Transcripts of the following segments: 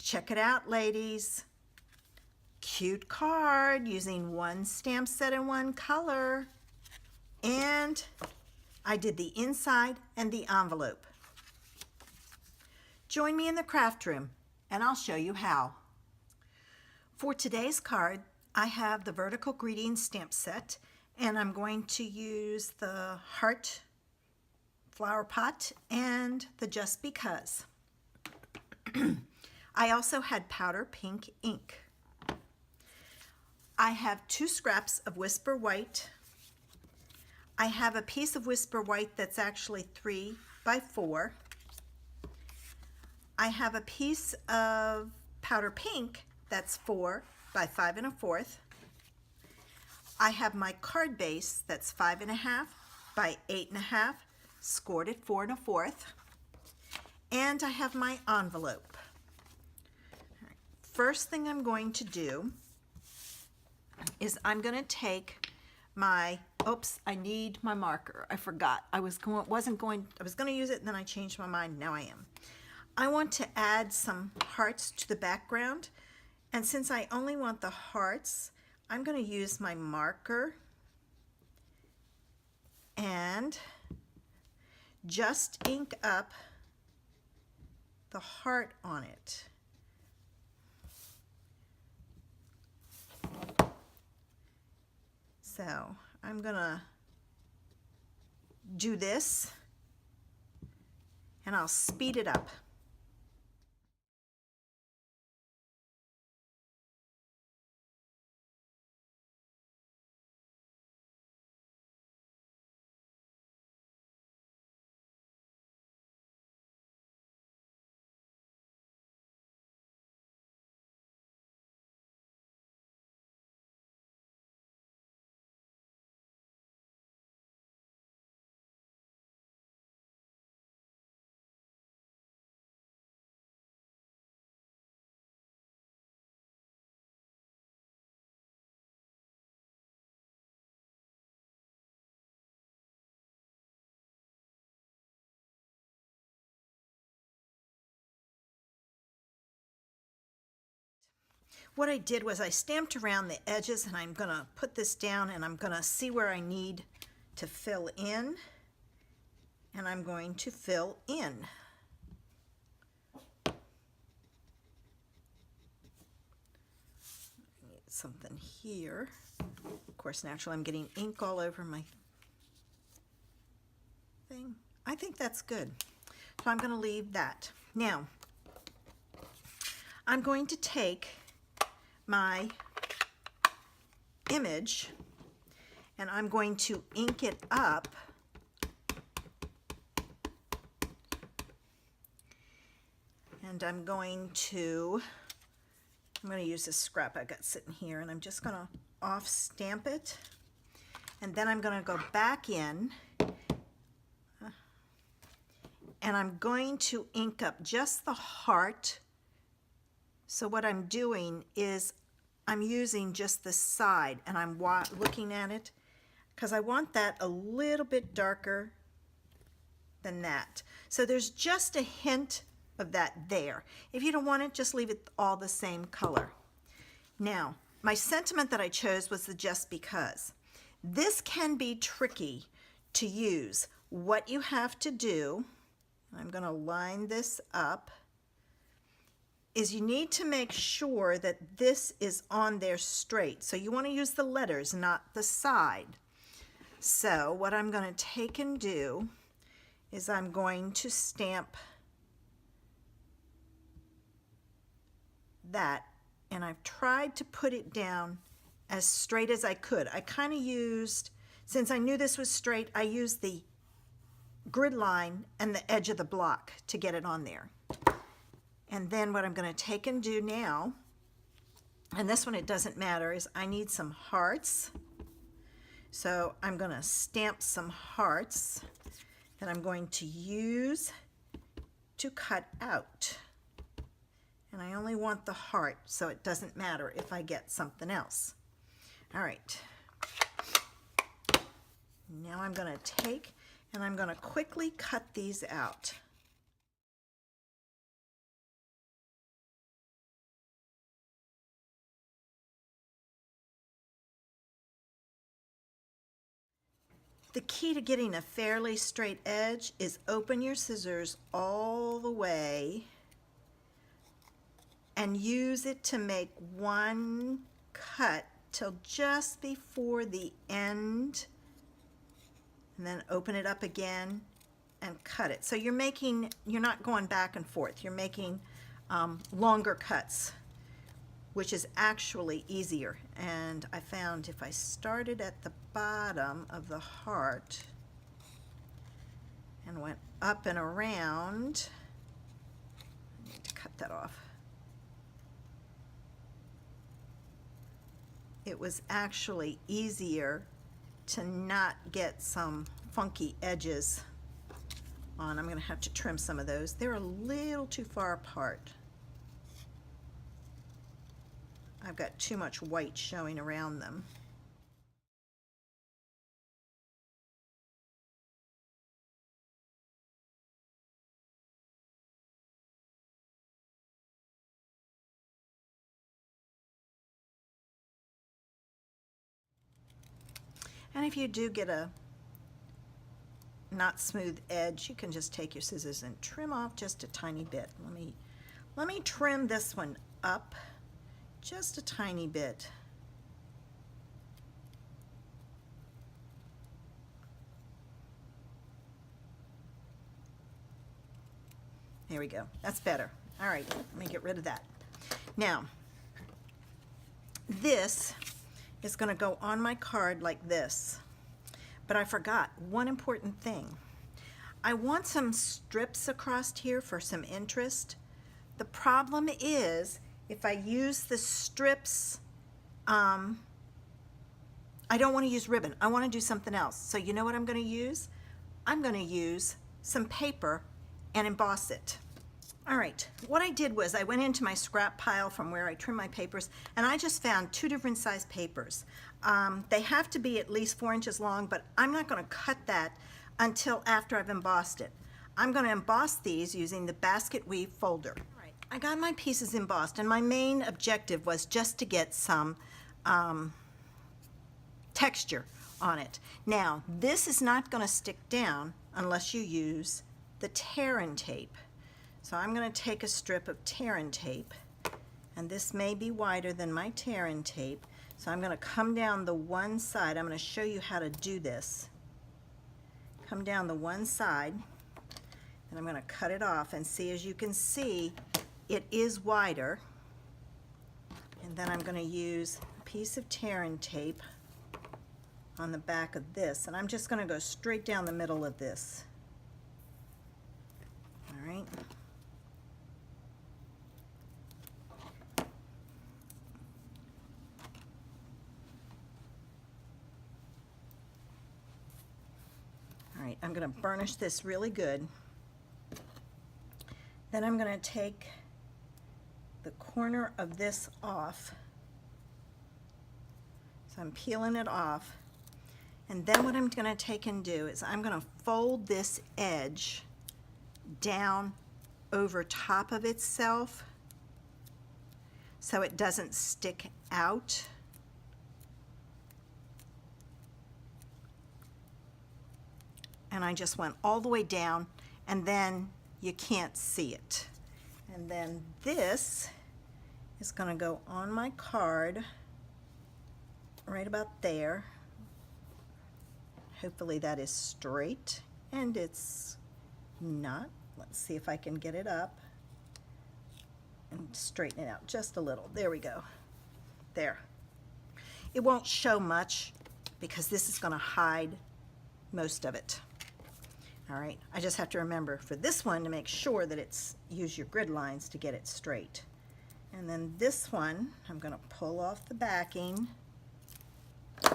Check it out, ladies. Cute card using one stamp set and one color. And I did the inside and the envelope. Join me in the craft room and I'll show you how. For today's card, I have the vertical greeting stamp set, and I'm going to use the heart flower pot and the Just Because. I also had powder pink ink. I have 2 scraps of Whisper White. I have a piece of Whisper White that's actually 3 by 4. I have a piece of powder pink that's 4 by 5 1/4. I have my card base that's 5 1/2 by 8 1/2, scored at 4 1/4. And I have my envelope. First thing I'm going to do is I'm going to take my, oops, I need my marker. I forgot. I was going to use it and then I changed my mind. Now I am. I want to add some hearts to the background, and since I only want the hearts, I'm going to use my marker and just ink up the heart on it. So I'm going to do this and I'll speed it up. What I did was I stamped around the edges, and I'm going to put this down and I'm going to see where I need to fill in, and I'm going to fill in. Need something here. Of course, naturally I'm getting ink all over my thing. I think that's good. So I'm going to leave that. Now, I'm going to take my image and I'm going to ink it up and I'm going to use this scrap I got sitting here, and I'm just going to off stamp it, and then I'm going to go back in and I'm going to ink up just the heart. So what I'm doing is I'm using just the side, and I'm looking at it because I want that a little bit darker than that. So there's just a hint of that there. If you don't want it, just leave it all the same color. Now, my sentiment that I chose was the Just Because. This can be tricky to use. What you have to do, I'm going to line this up, is you need to make sure that this is on there straight. So you want to use the letters, not the side. So what I'm going to take and do is I'm going to stamp that, and I've tried to put it down as straight as I could. I kind of used, since I knew this was straight, I used the grid line and the edge of the block to get it on there. And then what I'm going to take and do now, and this one it doesn't matter, is I need some hearts. So I'm going to stamp some hearts that I'm going to use to cut out. And I only want the heart, so it doesn't matter if I get something else. All right. Now I'm going to take and I'm going to quickly cut these out. The key to getting a fairly straight edge is open your scissors all the way and use it to make one cut till just before the end, and then open it up again and cut it. So you're not going back and forth, you're making longer cuts, which is actually easier. And I found if I started at the bottom of the heart and went up and around, I need to cut that off. It was actually easier to not get some funky edges on. I'm going to have to trim some of those. They're a little too far apart. I've got too much white showing around them. And if you do get a not smooth edge, you can just take your scissors and trim off just a tiny bit. Let me trim this one up just a tiny bit. There we go. That's better. All right, let me get rid of that. Now, this is going to go on my card like this. But I forgot one important thing. I want some strips across here for some interest. The problem is if I use the strips, I don't want to use ribbon. I want to do something else. So you know what I'm going to use? I'm going to use some paper and emboss it. All right, what I did was I went into my scrap pile from where I trim my papers, and I just found 2 different size papers. They have to be at least 4 inches long, but I'm not going to cut that until after I've embossed it. I'm going to emboss these using the basket weave folder. All right, I got my pieces embossed, and my main objective was just to get some texture on it. Now, this is not going to stick down unless you use the tear and tape. So I'm going to take a strip of tear and tape, and this may be wider than my tear and tape, so I'm going to come down the one side. I'm going to show you how to do this. Come down the one side, and I'm going to cut it off, and see, as you can see, it is wider. And then I'm going to use a piece of tear and tape on the back of this, and I'm just going to go straight down the middle of this. All right. All right, I'm going to burnish this really good. Then I'm going to take the corner of this off. So I'm peeling it off. And then what I'm going to take and do is I'm going to fold this edge down over top of itself so it doesn't stick out. And I just went all the way down, and then you can't see it. And then this is going to go on my card right about there. Hopefully that is straight, and it's not. Let's see if I can get it up and straighten it out just a little. There we go. There. It won't show much because this is going to hide most of it. All right, I just have to remember for this one to make sure that use your grid lines to get it straight. And then this one, I'm going to pull off the backing. All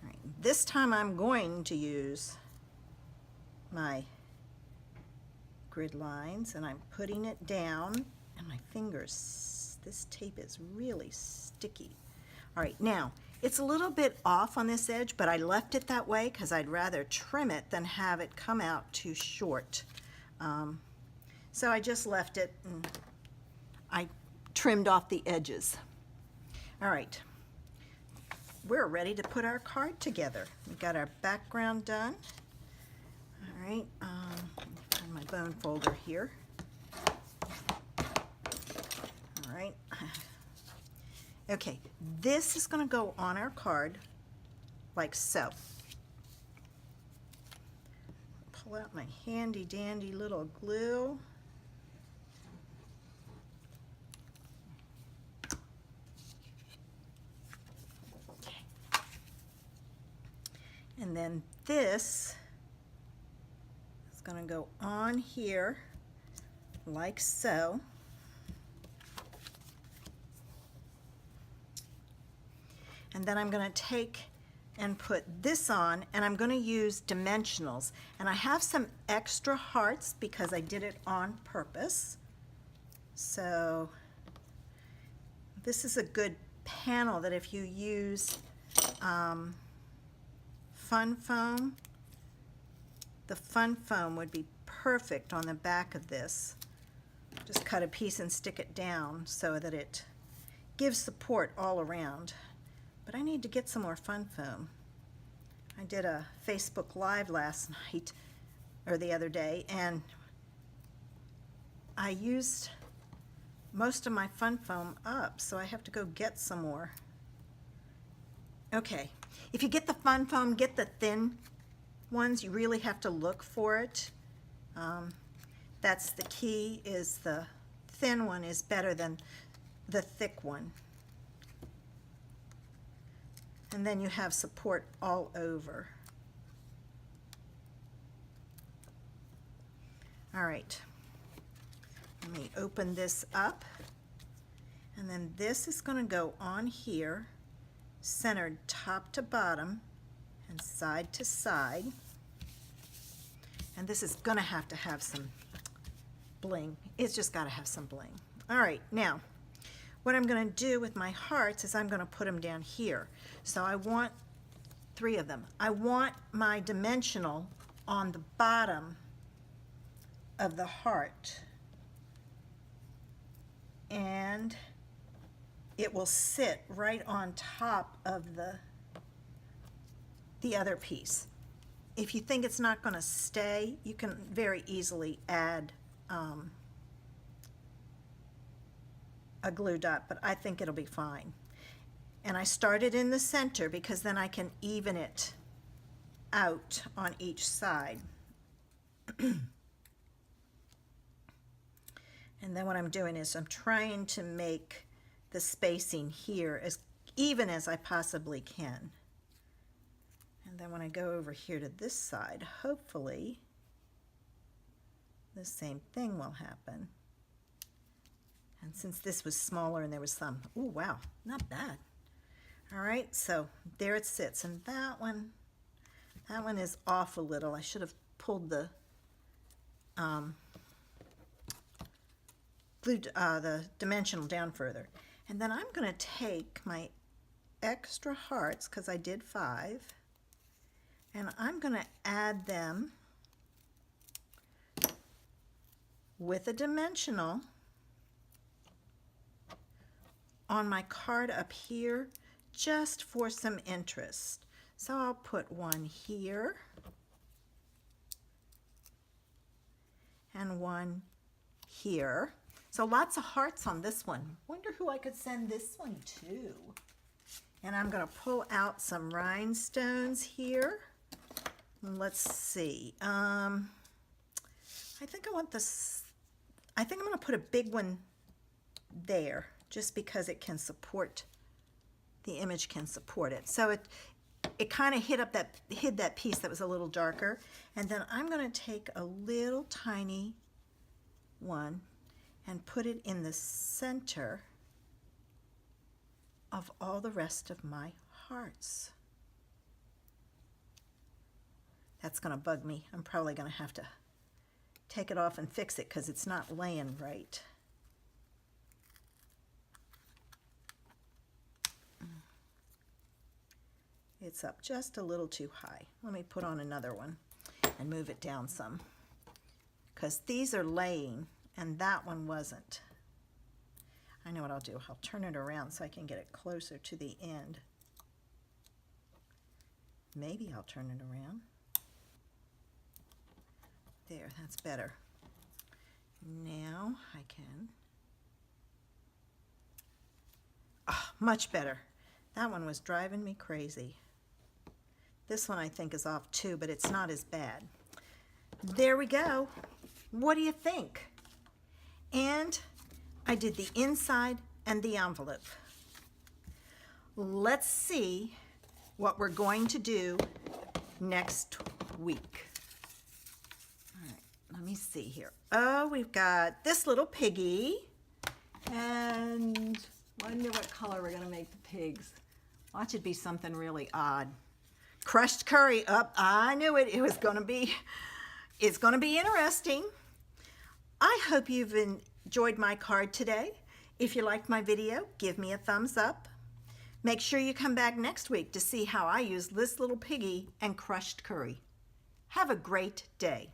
right, this time I'm going to use my grid lines, and I'm putting it down, and my fingers, this tape is really sticky. All right, now, it's a little bit off on this edge, but I left it that way because I'd rather trim it than have it come out too short. So I just left it, and I trimmed off the edges. All right. we're ready to put our card together. We got our background done. All right, find my bone folder here. All right. Okay, this is going to go on our card like so. Pull out my handy dandy little glue. And then this is going to go on here like so. And then I'm going to take and put this on, and I'm going to use Dimensionals. And I have some extra hearts because I did it on purpose. So this is a good panel that if you use Fun Foam, the Fun Foam would be perfect on the back of this. Just cut a piece and stick it down so that it gives support all around. But I need to get some more Fun Foam. I did a Facebook Live last night, or the other day, and I used most of my Fun Foam up, so I have to go get some more. Okay, if you get the Fun Foam, get the thin ones. You really have to look for it. That's the key, is the thin one is better than the thick one. And then you have support all over. All right, let me open this up. And then this is going to go on here, centered top to bottom and side to side. And this is going to have some bling. It's just got to have some bling. All right, now what I'm going to do with my hearts is I'm going to put them down here. So I want 3 of them. I want my dimensional on the bottom of the heart, and it will sit right on top of the other piece. If you think it's not going to stay, you can very easily add a glue dot, but I think it'll be fine. And I started in the center because then I can even it out on each side. And then what I'm doing is I'm trying to make the spacing here as even as I possibly can. And then when I go over here to this side, hopefully the same thing will happen. And since this was smaller and there was some, oh wow, not bad. All right, so there it sits, and that one is off a little. I should have pulled the the dimensional down further. And then I'm going to take my extra hearts, because I did 5, and I'm going to add them with a dimensional on my card up here, just for some interest. So I'll put one here and one here. So lots of hearts on this one. Wonder who I could send this one to. And I'm going to pull out some rhinestones here. Let's see. I think I want this. I think I'm going to put a big one there, just because it can support, the image can support it. So it kind of hid that piece that was a little darker. And then I'm going to take a little tiny one and put it in the center of all the rest of my hearts. That's going to bug me. I'm probably going to have to take it off and fix it because it's not laying right. It's up just a little too high. Let me put on another one and move it down some, because these are laying and that one wasn't. I know what I'll do. I'll turn it around so I can get it closer to the end. Maybe I'll turn it around. There, that's better. Now I can. Oh, much better. That one was driving me crazy. This one I think is off too, but it's not as bad. There we go. What do you think? And I did the inside and the envelope. Let's see what we're going to do next week. All right, let me see here. Oh, we've got this little piggy. And wonder what color we're gonna make the pigs. Watch it be something really odd. Crushed curry. Up, I knew it. It was gonna be, it's gonna be interesting. I hope you've enjoyed my card today. If you liked my video, give me a thumbs up. Make sure you come back next week to see how I use this little piggy and crushed curry. Have a great day.